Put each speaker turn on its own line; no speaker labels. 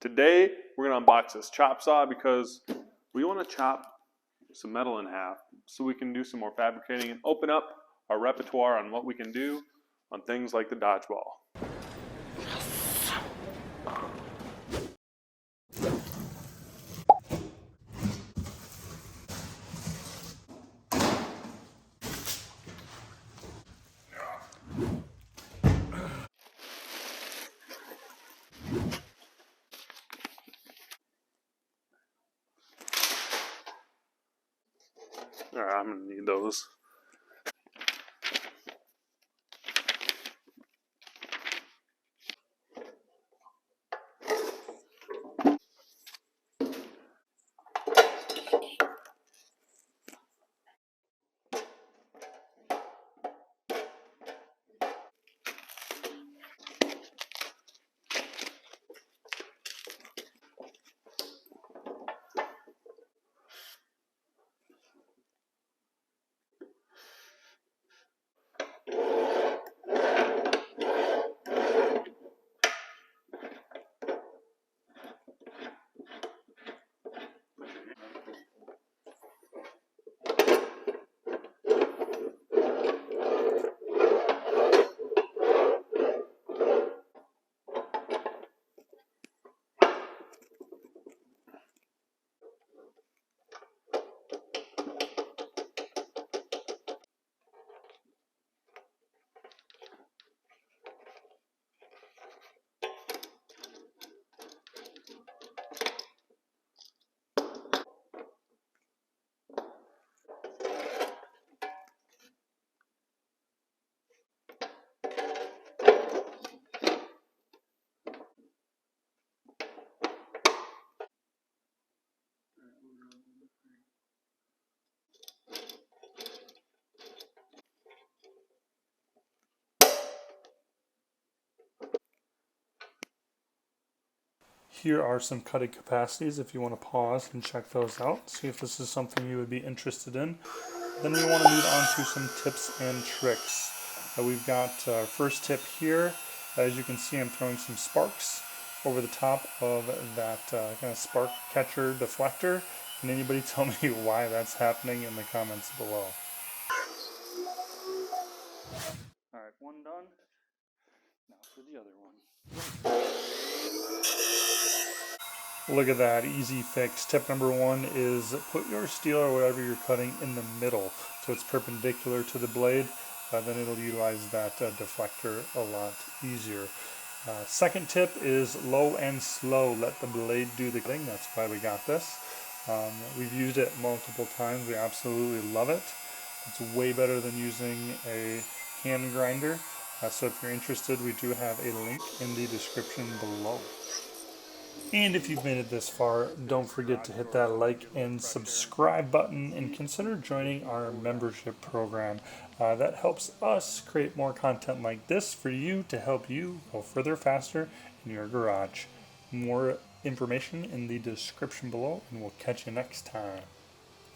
Today we're going to unbox this chop saw because we want to chop some metal in half so we can do some more fabricating and open up our repertoire on what we can do on things like the dodgeball. Alright, I'm going to need those.
Here are some cutting capacities if you want to pause and check those out, see if this is something you would be interested in. Then we want to move on to some tips and tricks. We've got our first tip here. As you can see, I'm throwing some sparks over the top of that kind of spark catcher deflector. Can anybody tell me why that's happening in the comments below? Alright, one done. Now for the other one. Look at that, easy fix. Tip number one is put your steel or whatever you're cutting in the middle so it's perpendicular to the blade. Then it'll utilize that deflector a lot easier. Second tip is low and slow. Let the blade do the cutting. That's why we got this. We've used it multiple times. We absolutely love it. It's way better than using a hand grinder. So if you're interested, we do have a link in the description below. And if you've made it this far, don't forget to hit that like and subscribe button and consider joining our membership program. That helps us create more content like this for you to help you go further faster in your garage. More information in the description below, and we'll catch you next time.